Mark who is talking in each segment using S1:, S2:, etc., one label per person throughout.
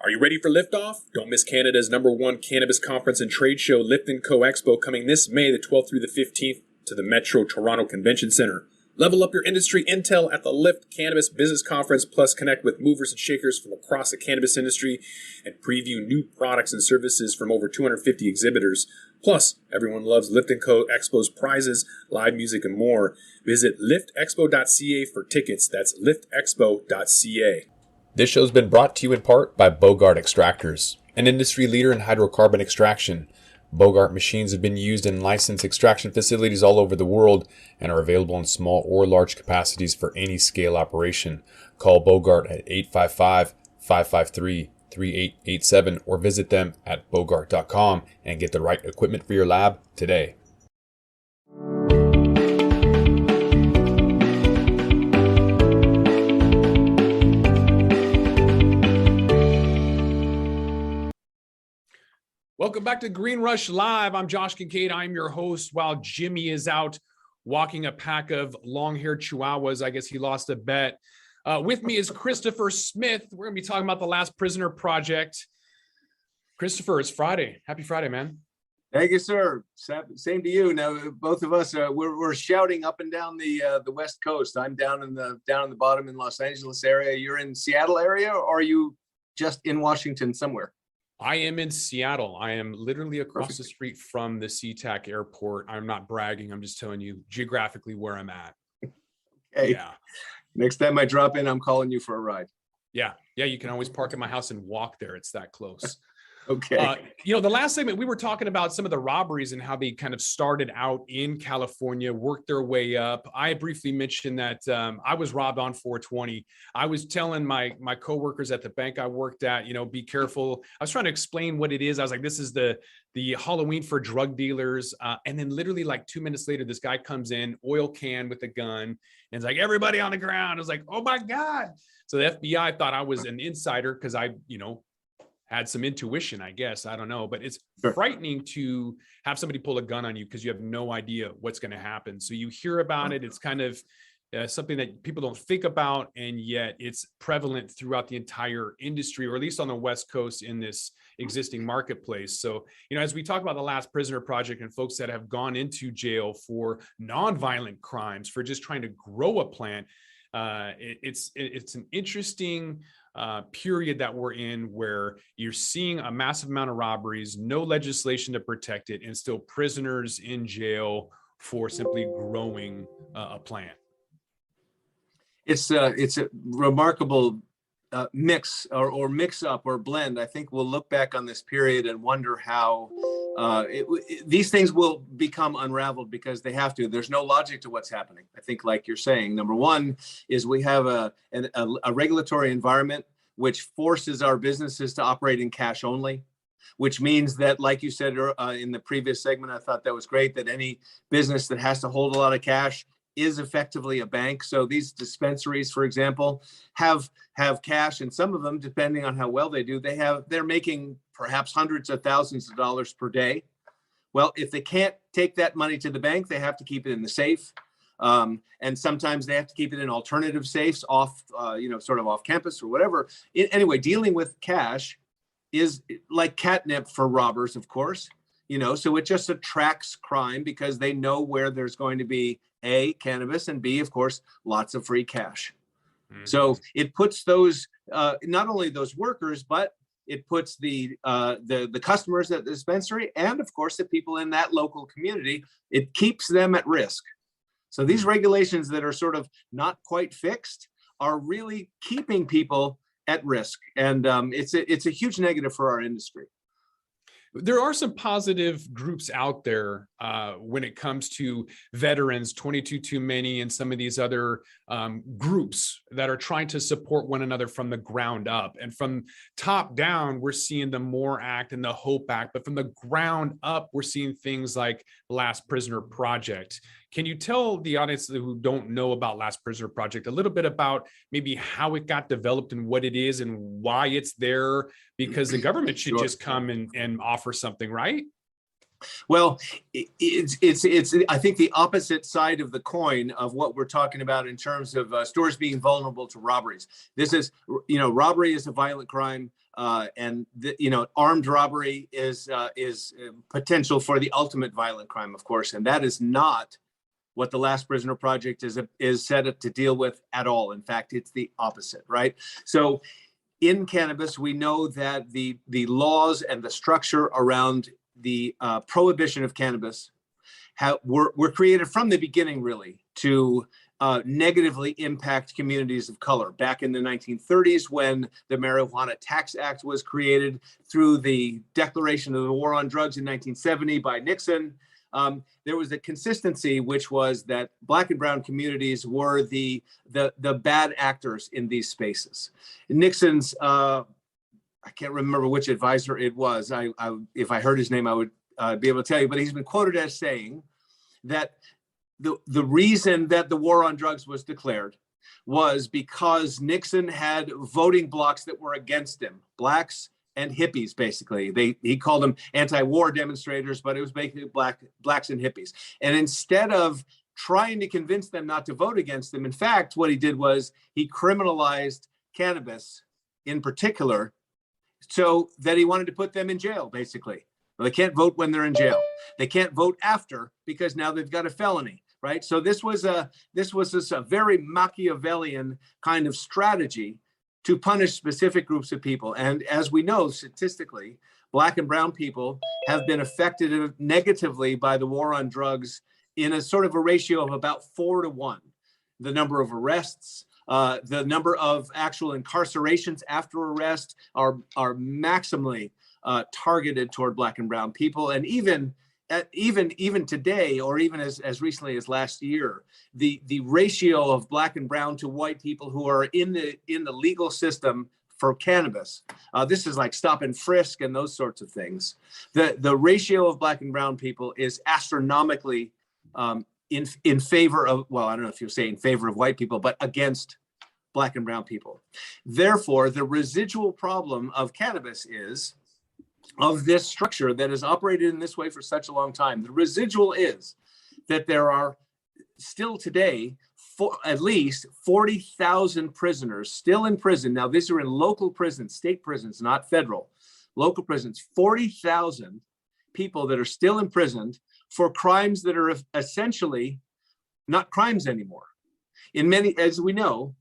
S1: Are you ready for liftoff? Don't miss Canada's #1 cannabis conference and trade show, Lift & Co Expo, coming this May the 12th through the 15th to the Metro Toronto Convention Centre. Level up your industry intel at the Lift Cannabis Business Conference, plus connect with movers and shakers from across the cannabis industry and preview new products and services from over 250 exhibitors. Plus, everyone loves Lift & Co Expo's prizes, live music, and more. Visit liftexpo.ca for tickets. That's liftexpo.ca. This show's been brought to you in part by Bogart Extractors, an industry leader in hydrocarbon extraction. Bogart machines have been used in licensed extraction facilities all over the world and are available in small or large capacities for any scale operation. Call Bogart at 855-553-3887 or visit them at bogart.com and get the right equipment for your lab today. Welcome back to Green Rush Live. I'm Josh Kincaid. I'm your host while Jimmy is out walking a pack of long-haired chihuahuas. I guess he lost a bet. With me is Christopher Smith. We're going to be talking about the Last Prisoner Project. Christopher, it's Friday. Happy Friday, man.
S2: Thank you, sir. Same to you. Now, both of us, we're shouting up and down the West Coast. I'm down in the bottom in Los Angeles area. You're in Seattle area, or are you just in Washington somewhere?
S1: I am in Seattle. I am literally across the street from the SeaTac airport. I'm not bragging. I'm just telling you geographically where I'm at.
S2: Okay.
S1: Yeah.
S2: Next time I drop in, I'm calling you for a ride.
S1: Yeah. Yeah. You can always park at my house and walk there. It's that close.
S2: Okay.
S1: The last segment we were talking about some of the robberies and how they kind of started out in California, worked their way up. I briefly mentioned that I was robbed on 420. I was telling my coworkers at the bank I worked at, be careful. I was trying to explain what it is. I was like, this is the Halloween for drug dealers. And then literally like 2 minutes later, this guy comes in, oil can with a gun, and it's like, everybody on the ground. I was like, oh my God. So the FBI thought I was an insider because I, had some intuition, I guess. I don't know, but it's frightening to have somebody pull a gun on you because you have no idea what's going to happen. So you hear about it. It's kind of something that people don't think about, and yet it's prevalent throughout the entire industry, or at least on the West Coast in this existing marketplace. So, as we talk about the Last Prisoner Project and folks that have gone into jail for nonviolent crimes, for just trying to grow a plant, it's an interesting period that we're in, where you're seeing a massive amount of robberies, no legislation to protect it, and still prisoners in jail for simply growing a plant.
S2: It's a remarkable mix or mix up or blend. I think we'll look back on this period and wonder how these things will become unraveled, because they have to. There's no logic to what's happening. I think, like you're saying, number one is we have a regulatory environment which forces our businesses to operate in cash only, which means that, like you said in the previous segment, I thought that was great, that any business that has to hold a lot of cash is effectively a bank. So these dispensaries, for example, have cash, and some of them, depending on how well they do, they're making perhaps hundreds of thousands of dollars per day. Well, if they can't take that money to the bank, they have to keep it in the safe. And sometimes they have to keep it in alternative safes off, sort of off campus or whatever. Anyway, dealing with cash is like catnip for robbers, of course, so it just attracts crime, because they know where there's going to be A, cannabis, and B, of course, lots of free cash. Mm-hmm. So it puts those, not only those workers, but it puts the customers at the dispensary, and of course the people in that local community, it keeps them at risk. So these regulations that are sort of not quite fixed are really keeping people at risk. And it's a huge negative for our industry.
S1: There are some positive groups out there when it comes to veterans, 22 Too Many, and some of these other groups that are trying to support one another from the ground up. And from top down, we're seeing the MORE Act and the HOPE Act. But from the ground up, we're seeing things like Last Prisoner Project. Can you tell the audience who don't know about Last Prisoner Project a little bit about maybe how it got developed and what it is and why it's there? Because the government should just come and offer something, right?
S2: Well, it's I think the opposite side of the coin of what we're talking about in terms of stores being vulnerable to robberies. This is, robbery is a violent crime. and armed robbery is potential for the ultimate violent crime, of course, and that is not what the Last Prisoner Project is set up to deal with at all. In fact, it's the opposite, right? So in cannabis, we know that the laws and the structure around the prohibition of cannabis were created from the beginning, really, to negatively impact communities of color. Back in the 1930s, when the Marijuana Tax Act was created, through the declaration of the War on Drugs in 1970 by Nixon, there was a consistency, which was that Black and brown communities were the bad actors in these spaces. Nixon's, I can't remember which advisor it was. If I heard his name, I would be able to tell you, but he's been quoted as saying that the reason that the war on drugs was declared was because Nixon had voting blocs that were against him, blacks and hippies, basically. He called them anti-war demonstrators, but it was basically blacks and hippies. And instead of trying to convince them not to vote against them, in fact, what he did was he criminalized cannabis in particular, so that he wanted to put them in jail, basically. Well, they can't vote when they're in jail. They can't vote after, because now they've got a felony, right? So this was a very Machiavellian kind of strategy to punish specific groups of people. And as we know, statistically, Black and brown people have been affected negatively by the war on drugs in a sort of a ratio of about 4 to 1. The number of arrests, the number of actual incarcerations after arrest are maximally targeted toward Black and brown people. And even today, or even as recently as last year, the ratio of Black and brown to white people who are in the legal system for cannabis, this is like stop and frisk and those sorts of things. The ratio of Black and brown people is astronomically in favor of, well, I don't know if you'll say in favor of white people, but against Black and brown people. Therefore, the residual problem of cannabis is, of this structure that has operated in this way for such a long time, the residual is that there are still today at least 40,000 prisoners still in prison. Now, these are in local prisons, state prisons, not federal, local prisons, 40,000 people that are still imprisoned for crimes that are essentially not crimes anymore. In many, as we know,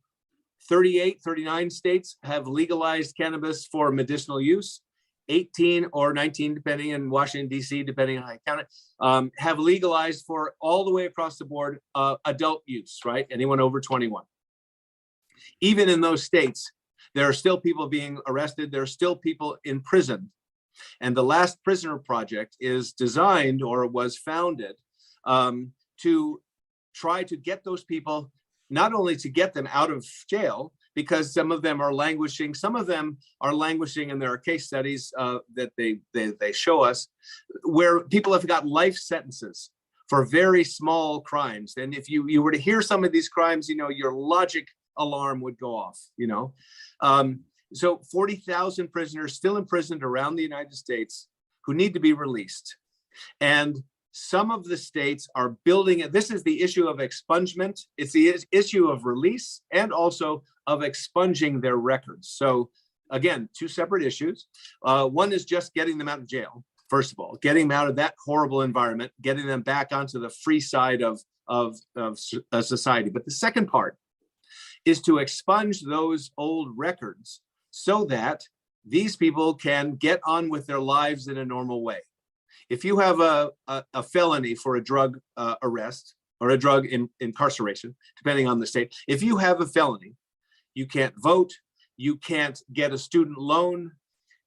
S2: 38, 39 states have legalized cannabis for medicinal use. 18 or 19, depending in Washington, D.C., depending on how you count it, have legalized for all the way across the board adult use, right? Anyone over 21. Even in those states, there are still people being arrested. There are still people in prison. And the Last Prisoner Project is designed, or was founded, to try to get those people, not only to get them out of jail, because some of them are languishing. Some of them are languishing, and there are case studies that they show us where people have got life sentences for very small crimes. And if you were to hear some of these crimes, your logic alarm would go off. So 40,000 prisoners still imprisoned around the United States who need to be released. And some of the states are building it. This is the issue of expungement. It's the issue of release and also of expunging their records. So again, two separate issues. One is just getting them out of jail. First of all, getting them out of that horrible environment, getting them back onto the free side of society. But the second part is to expunge those old records so that these people can get on with their lives in a normal way. If you have a felony for a drug arrest or a drug incarceration, depending on the state, if you have a felony, you can't vote, you can't get a student loan.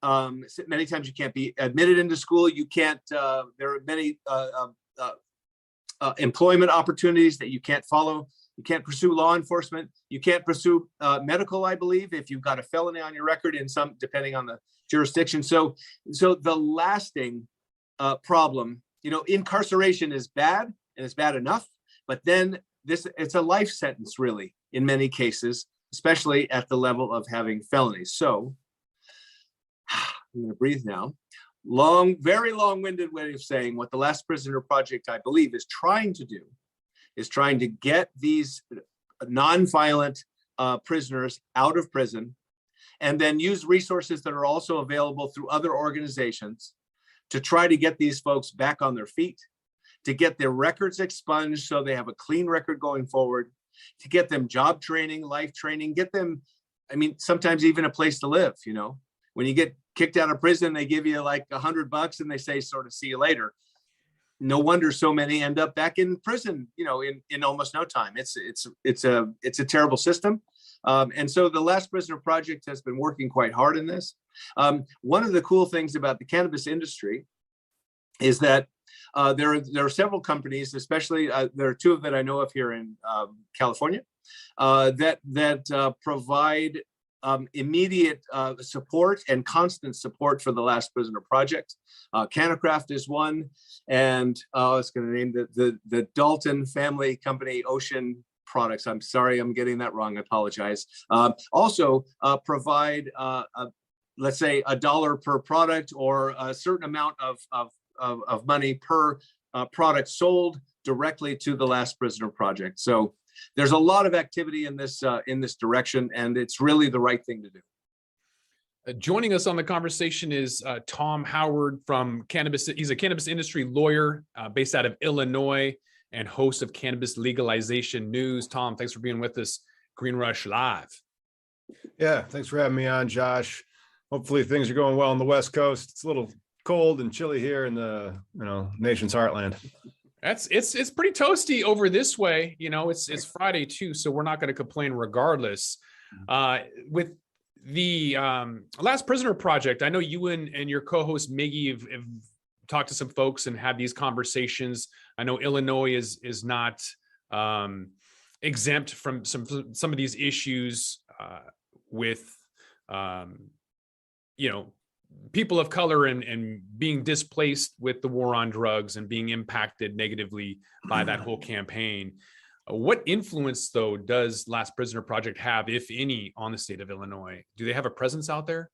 S2: Many times you can't be admitted into school. You can't, there are many employment opportunities that you can't follow. You can't pursue law enforcement. You can't pursue medical, I believe, if you've got a felony on your record in some, depending on the jurisdiction. So the lasting problem, incarceration is bad, and it's bad enough, but then it's a life sentence, really, in many cases, especially at the level of having felonies. So I'm going to breathe now. Very long-winded way of saying what the Last Prisoner Project, I believe, is trying to do, is trying to get these nonviolent prisoners out of prison and then use resources that are also available through other organizations to try to get these folks back on their feet, to get their records expunged so they have a clean record going forward, to get them job training, life training, get them, I mean, sometimes even a place to live. You know, when you get kicked out of prison, they give you like $100 and they say, sort of, see you later. No wonder so many end up back in prison, you know, in almost no time. It's a terrible system. And so the Last Prisoner Project has been working quite hard in this. One of the cool things about the cannabis industry is that there are several companies, especially there are two that I know of here in California, that provide immediate support and constant support for the Last Prisoner Project. Canacraft is one, and I was going to name the Dalton family company, Ocean Products. I'm sorry, I'm getting that wrong. I apologize. Also provide, let's say, $1 per product or a certain amount of money per product sold directly to the Last Prisoner Project. So there's a lot of activity in this direction, and it's really the right thing to do.
S1: Joining us on the conversation is Tom Howard from cannabis. He's a cannabis industry lawyer based out of Illinois and host of Cannabis Legalization News. Tom, thanks for being with us. Green Rush Live.
S3: Yeah, thanks for having me on, Josh. Hopefully things are going well on the West Coast. It's a little cold and chilly here in the nation's heartland.
S1: It's pretty toasty over this way. You know, it's Friday too, so we're not going to complain regardless. With the Last Prisoner Project, I know you and your co-host Miggy have talked to some folks and had these conversations. I know Illinois is not exempt from some of these issues with people of color and being displaced with the war on drugs and being impacted negatively by that whole campaign. What influence, though, does Last Prisoner Project have, if any, on the state of Illinois? Do they have a presence out there?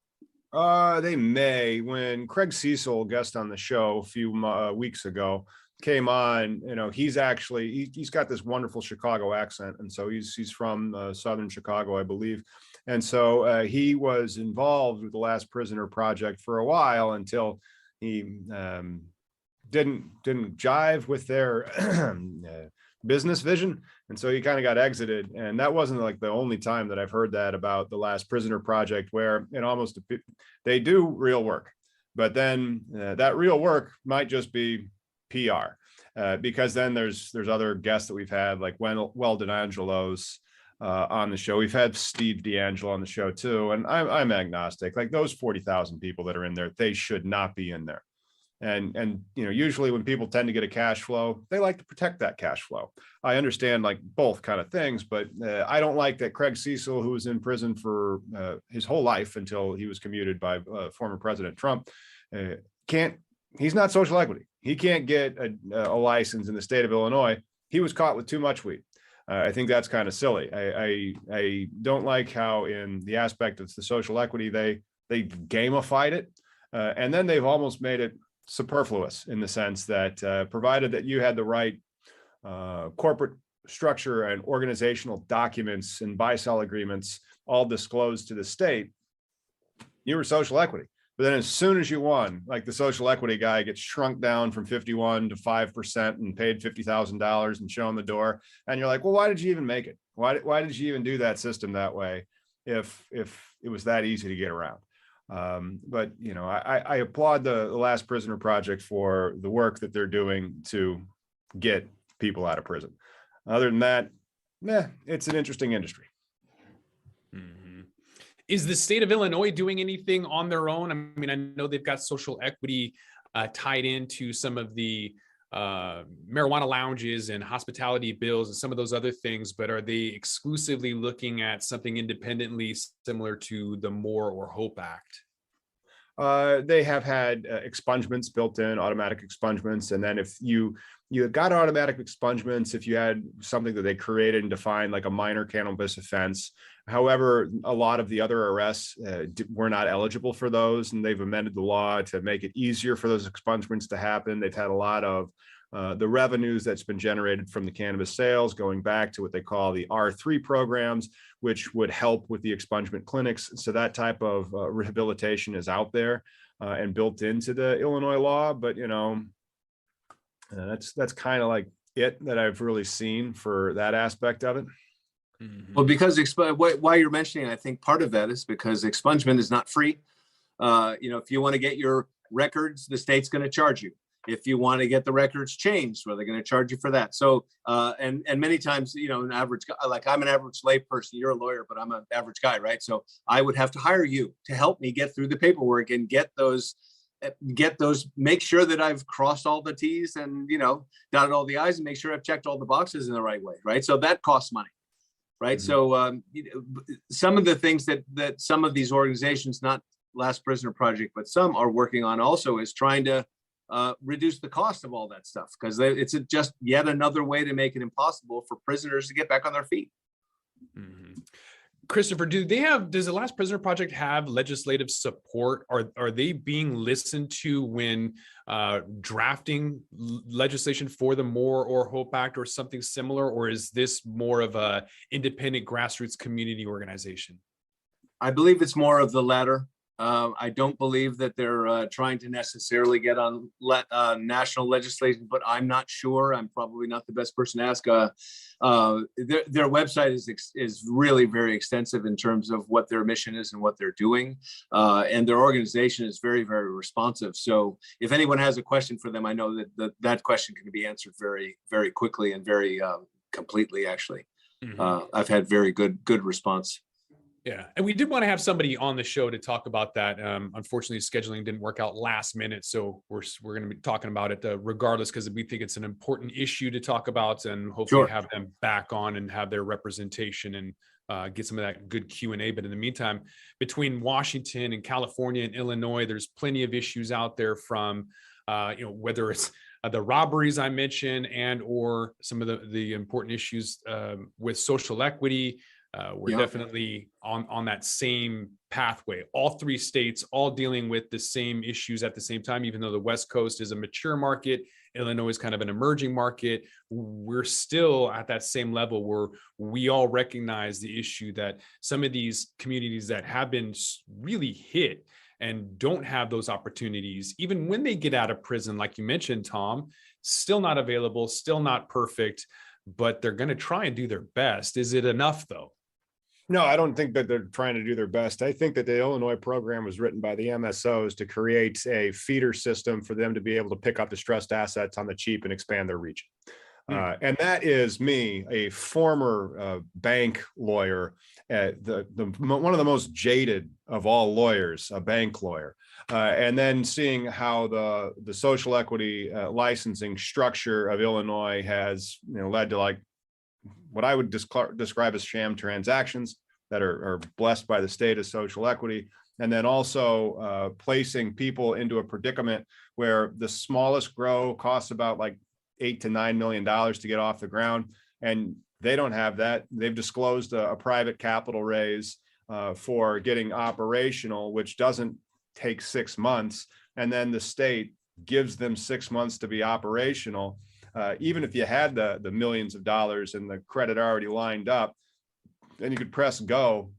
S3: They may. When Craig Cecil, guest on the show a few weeks ago, came on, he's got this wonderful Chicago accent, and so he's from southern Chicago, I believe. And so he was involved with the Last Prisoner Project for a while until he didn't jive with their business vision, and so he kind of got exited. And that wasn't like the only time that I've heard that about the Last Prisoner Project, where they do real work, but then that real work might just be PR, because then there's other guests that we've had, like DeAngelo's on the show. We've had Steve D'Angelo on the show too, and I'm agnostic. Like, those 40,000 people that are in there, they should not be in there. And usually when people tend to get a cash flow, they like to protect that cash flow. I understand like both kind of things, but I don't like that Craig Cecil, who was in prison for his whole life until he was commuted by former President Trump, he's not social equity. He can't get a license in the state of Illinois. He was caught with too much weed. I think that's kind of silly. I don't like how, in the aspect of the social equity, they gamified it, and then they've almost made it superfluous, in the sense that provided that you had the right corporate structure and organizational documents and buy-sell agreements all disclosed to the state, you were social equity. But then as soon as you won, like the social equity guy gets shrunk down from 51 to 5% and paid $50,000 and shown the door. And you're like, well, why did you even make it? Why did you even do that system that way if it was that easy to get around? But I applaud the Last Prisoner Project for the work that they're doing to get people out of prison. Other than that, it's an interesting industry.
S1: Is the state of Illinois doing anything on their own? I mean, I know they've got social equity tied into some of the marijuana lounges and hospitality bills and some of those other things, but are they exclusively looking at something independently similar to the MORE or HOPE Act?
S3: They have had expungements built in, automatic expungements. And then if you got automatic expungements, if you had something that they created and defined like a minor cannabis offense. However, a lot of the other arrests were not eligible for those, and they've amended the law to make it easier for those expungements to happen. They've had a lot of the revenues that's been generated from the cannabis sales going back to what they call the R3 programs, which would help with the expungement clinics. So that type of rehabilitation is out there and built into the Illinois law. But, that's kind of like it that I've really seen for that aspect of it.
S2: Well, because why you're mentioning, I think part of that is because expungement is not free. If you want to get your records, the state's going to charge you. If you want to get the records changed, well, they're going to charge you for that. So, and many times, an average guy, like I'm an average lay person, you're a lawyer, but I'm an average guy, right? So I would have to hire you to help me get through the paperwork and get those, make sure that I've crossed all the T's and, dotted all the I's and make sure I've checked all the boxes in the right way, right? So that costs money, right? So some of the things that some of these organizations, not Last Prisoner Project, but some are working on also is trying to reduce the cost of all that stuff, because it's just yet another way to make it impossible for prisoners to get back on their feet.
S1: Christopher, does the Last Prisoner Project have legislative support? Are they being listened to when drafting legislation for the More or Hope Act or something similar? Or is this more of a independent grassroots community organization?
S2: I believe it's more of the latter. I don't believe that they're trying to necessarily get on national legislation, but I'm not sure. I'm probably not the best person to ask. Their website is really very extensive in terms of what their mission is and what they're doing. And their organization is very, very responsive. So if anyone has a question for them, I know that question can be answered very, very quickly and very completely, actually. I've had very good response.
S1: Yeah, and we did want to have somebody on the show to talk about that. Unfortunately, scheduling didn't work out last minute, so we're going to be talking about it regardless, because we think it's an important issue to talk about, and hopefully have them back on and have their representation and get some of that good Q&A. But in the meantime, between Washington and California and Illinois, there's plenty of issues out there from whether it's the robberies I mentioned and or some of the important issues with social equity. We're definitely on that same pathway. All three states all dealing with the same issues at the same time, even though the West Coast is a mature market, Illinois is kind of an emerging market. We're still at that same level where we all recognize the issue that some of these communities that have been really hit and don't have those opportunities, even when they get out of prison, like you mentioned, Tom, still not available, still not perfect, but they're going to try and do their best. Is it enough though?
S3: No, I don't think that they're trying to do their best. I think that the Illinois program was written by the MSOs to create a feeder system for them to be able to pick up distressed assets on the cheap and expand their reach. And that is me, a former bank lawyer, one of the most jaded of all lawyers, a bank lawyer, and then seeing how the social equity licensing structure of Illinois has led to like what I would describe as sham transactions that are blessed by the state as social equity. And then also placing people into a predicament where the smallest grow costs about like $8 to $9 million to get off the ground. And they don't have that. They've disclosed a private capital raise for getting operational, which doesn't take 6 months. And then the state gives them 6 months to be operational. Even if you had the millions of dollars and the credit already lined up, then you could press go.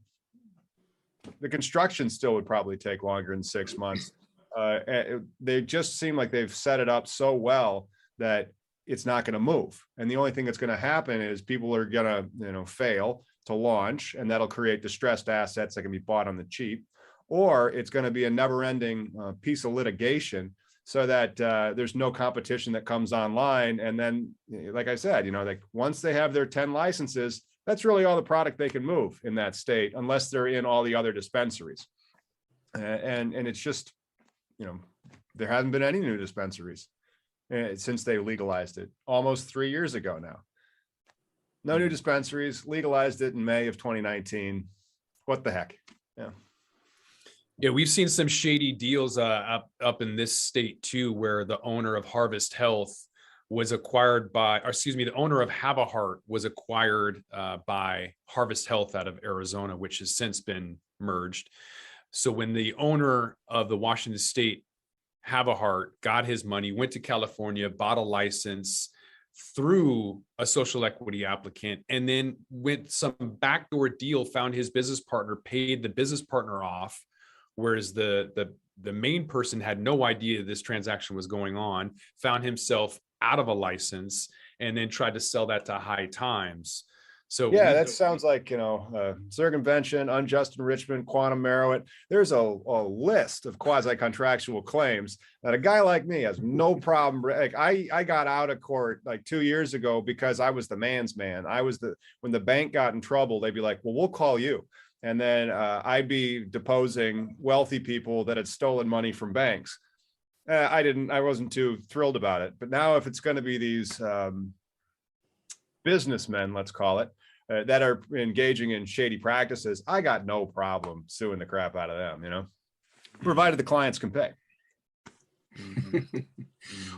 S3: The construction still would probably take longer than 6 months. They just seem like they've set it up so well that it's not going to move. And the only thing that's going to happen is people are going to, fail to launch, and that'll create distressed assets that can be bought on the cheap, or it's going to be a never-ending piece of litigation, so that there's no competition that comes online. And then, like I said, like once they have their 10 licenses, that's really all the product they can move in that state, unless they're in all the other dispensaries. And it's just, there hasn't been any new dispensaries since they legalized it almost 3 years ago now. No new dispensaries, legalized it in May of 2019. What the heck? Yeah.
S1: Yeah, we've seen some shady deals up in this state too, where the owner of Harvest Health was acquired by, the owner of Have a Heart was acquired by Harvest Health out of Arizona, which has since been merged. So when the owner of the Washington State have a heart, got his money, went to California, bought a license through a social equity applicant, and then went some backdoor deal, found his business partner, paid the business partner off, whereas the main person had no idea this transaction was going on, found himself out of a license, and then tried to sell that to High Times. So
S3: yeah, that sounds like, circumvention, unjust enrichment, quantum merit. There's a list of quasi-contractual claims that a guy like me has no problem. Like I got out of court like 2 years ago because I was the man's man. When the bank got in trouble, they'd be like, well, we'll call you. And then I'd be deposing wealthy people that had stolen money from banks. I wasn't too thrilled about it. But now if it's going to be these businessmen, let's call it, that are engaging in shady practices, I got no problem suing the crap out of them, provided the clients can pay.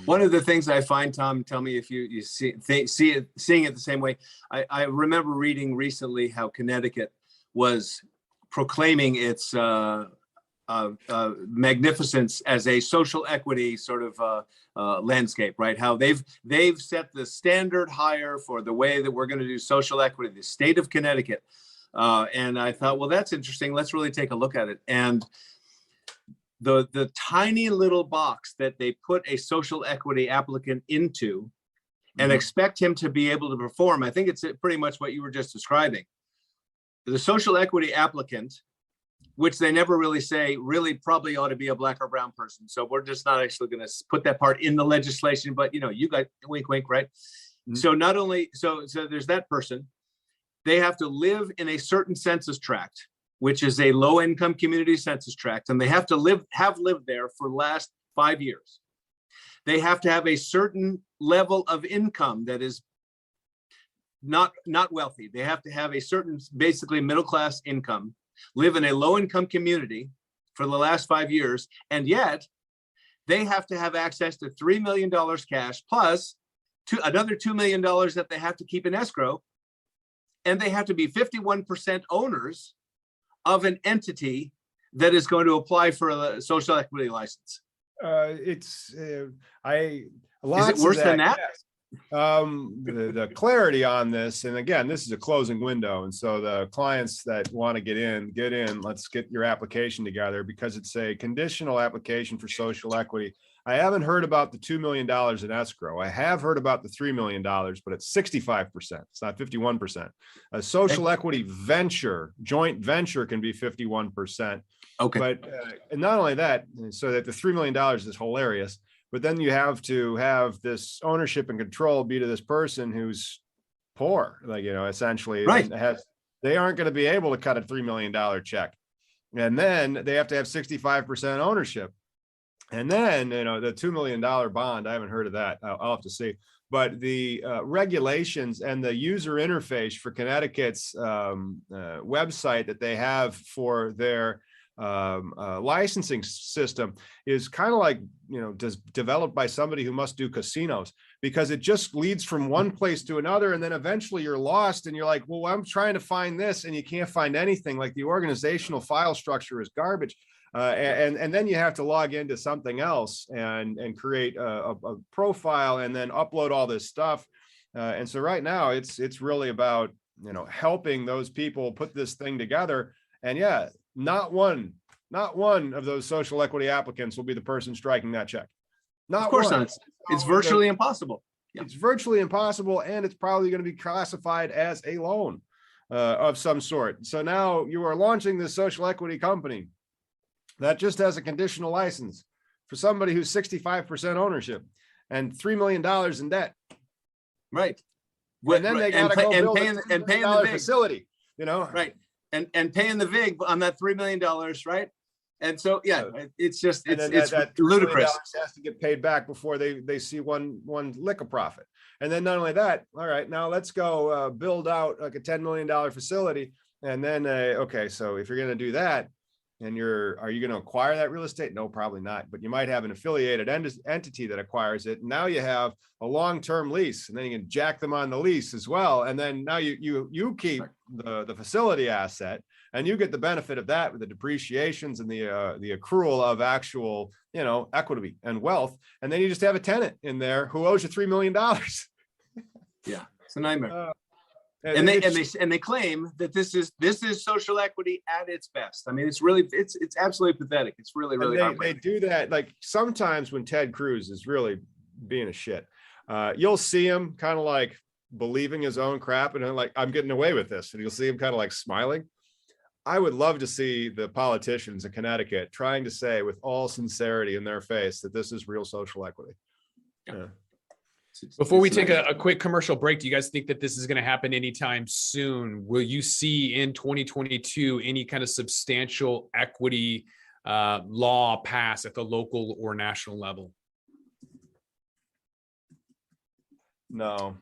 S2: One of the things I find, Tom, tell me if you seeing it the same way. I remember reading recently how Connecticut was proclaiming its magnificence as a social equity sort of landscape, right? How they've set the standard higher for the way that we're going to do social equity, the state of Connecticut. And I thought, well, that's interesting. Let's really take a look at it. And the tiny little box that they put a social equity applicant into and expect him to be able to perform, I think it's pretty much what you were just describing. The social equity applicant, which they never really say, really probably ought to be a black or brown person. So we're just not actually going to put that part in the legislation, but you got wink, wink, right? So not only, so there's that person, they have to live in a certain census tract, which is a low income community census tract. And they have to have lived there for the last 5 years. They have to have a certain level of income that is not wealthy. They have to have a certain, basically middle-class income, live in a low-income community for the last 5 years, and yet they have to have access to $3 million cash plus another $2 million that they have to keep in escrow, and they have to be 51% owners of an entity that is going to apply for a social equity license.
S3: Is it
S2: worse than that?
S3: Yes. The clarity on this, and again, this is a closing window, and so the clients that want to get in, let's get your application together, because it's a conditional application for social equity. I haven't heard about the $2 million in escrow. I have heard about the $3 million, but it's 65%. It's not 51%. A social equity venture, joint venture, can be 51%.
S2: Okay.
S3: But and not only that, so that the $3 million is hilarious. But then you have to have this ownership and control be to this person who's poor, essentially.
S2: Right.
S3: They aren't going to be able to cut a $3 million check. And then they have to have 65% ownership. And then, the $2 million bond, I haven't heard of that. I'll have to see. But the regulations and the user interface for Connecticut's website that they have for their licensing system is kind of like, developed by somebody who must do casinos, because it just leads from one place to another. And then eventually you're lost and you're like, well, I'm trying to find this, and you can't find anything. Like the organizational file structure is garbage. And then you have to log into something else and create a profile and then upload all this stuff. And so right now it's really about, helping those people put this thing together. And yeah, not one of those social equity applicants will be the person striking that check. Not
S2: of course
S3: one.
S2: not. It's virtually impossible. Yeah.
S3: It's virtually impossible, and it's probably going to be classified as a loan of some sort. So now you are launching this social equity company that just has a conditional license for somebody who's 65% ownership and $3 million in debt.
S2: Right.
S3: And then they got to go build a $3 million facility,
S2: Right. And paying the VIG on that $3 million, right? And so, yeah, it's just, it's
S3: that
S2: ludicrous.
S3: Has to get paid back before they see one lick of profit. And then not only that, all right, now let's go build out like a $10 million facility. And then, okay, so if you're going to do that, and are you going to acquire that real estate? No, probably not. But you might have an affiliated entity that acquires it. And now you have a long-term lease, and then you can jack them on the lease as well. And then now you keep the facility asset, and you get the benefit of that with the depreciations and the accrual of actual, equity and wealth. And then you just have a tenant in there who owes you $3 million.
S2: Yeah, it's a nightmare.
S3: And
S2: they claim that this is social equity at its best. I mean, it's absolutely pathetic. It's really
S3: they do that. Like sometimes when Ted Cruz is really being a shit, you'll see him kind of like believing his own crap and like, I'm getting away with this. And you'll see him kind of like smiling. I would love to see the politicians in Connecticut trying to say with all sincerity in their face that this is real social equity. Yeah.
S1: Before we take a quick commercial break, do you guys think that this is going to happen anytime soon? Will you see in 2022 any kind of substantial equity law pass at the local or national level?
S3: No.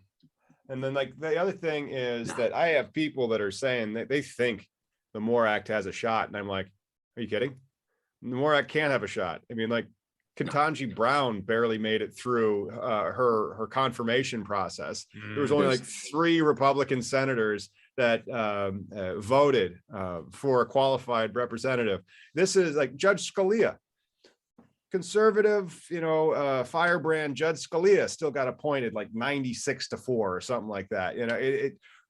S3: And then like the other thing is that I have people that are saying that they think the MORE Act has a shot. And I'm like, are you kidding? The MORE Act can't have a shot. I mean, like, Ketanji Brown barely made it through her confirmation process. There was only like 3 Republican senators that voted for a qualified representative. This is like Judge Scalia, conservative, firebrand Judge Scalia still got appointed like 96-4 or something like that.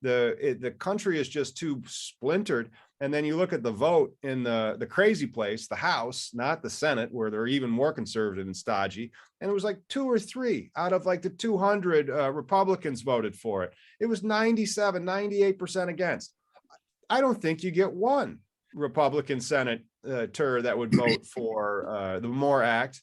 S3: The country is just too splintered. And then you look at the vote in the crazy place, the House, not the Senate, where they're even more conservative and stodgy. And it was like 2 or 3 out of like the 200 Republicans voted for it. It was 97, 98% against. I don't think you get one Republican senator that would vote for the MORE Act.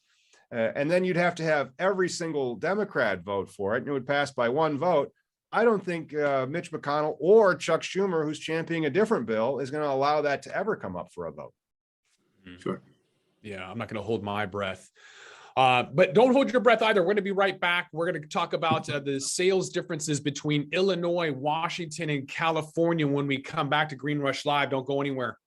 S3: And then you'd have to have every single Democrat vote for it, and it would pass by 1 vote. I don't think Mitch McConnell or Chuck Schumer, who's championing a different bill, is going to allow that to ever come up for a vote.
S2: Sure.
S1: Yeah, I'm not going to hold my breath. But don't hold your breath either. We're going to be right back. We're going to talk about the sales differences between Illinois, Washington, and California when we come back to Green Rush Live. Don't go anywhere.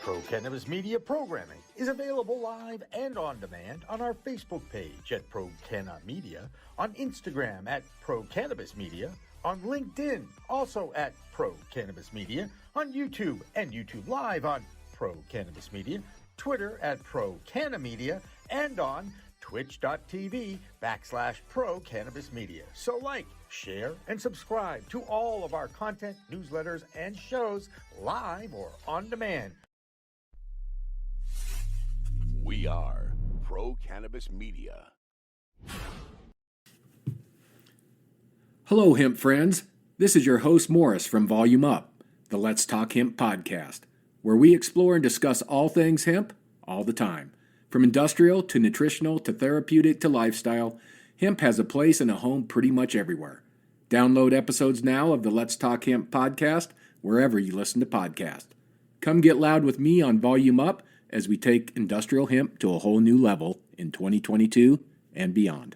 S4: Pro Cannabis Media programming is available live and on demand on our Facebook page at Pro Canna Media, on Instagram at Pro Cannabis Media, on LinkedIn also at Pro Cannabis Media, on YouTube and YouTube Live on Pro Cannabis Media, Twitter at Pro Canna Media, and on twitch.tv/Pro Cannabis Media. So like, share, and subscribe to all of our content, newsletters, and shows live or on demand.
S5: We are Pro Cannabis Media.
S6: Hello, hemp friends. This is your host, Morris, from Volume Up, the Let's Talk Hemp podcast, where we explore and discuss all things hemp all the time. From industrial to nutritional to therapeutic to lifestyle, hemp has a place and a home pretty much everywhere. Download episodes now of the Let's Talk Hemp podcast wherever you listen to podcasts. Come get loud with me on Volume Up as we take industrial hemp to a whole new level in 2022 and beyond.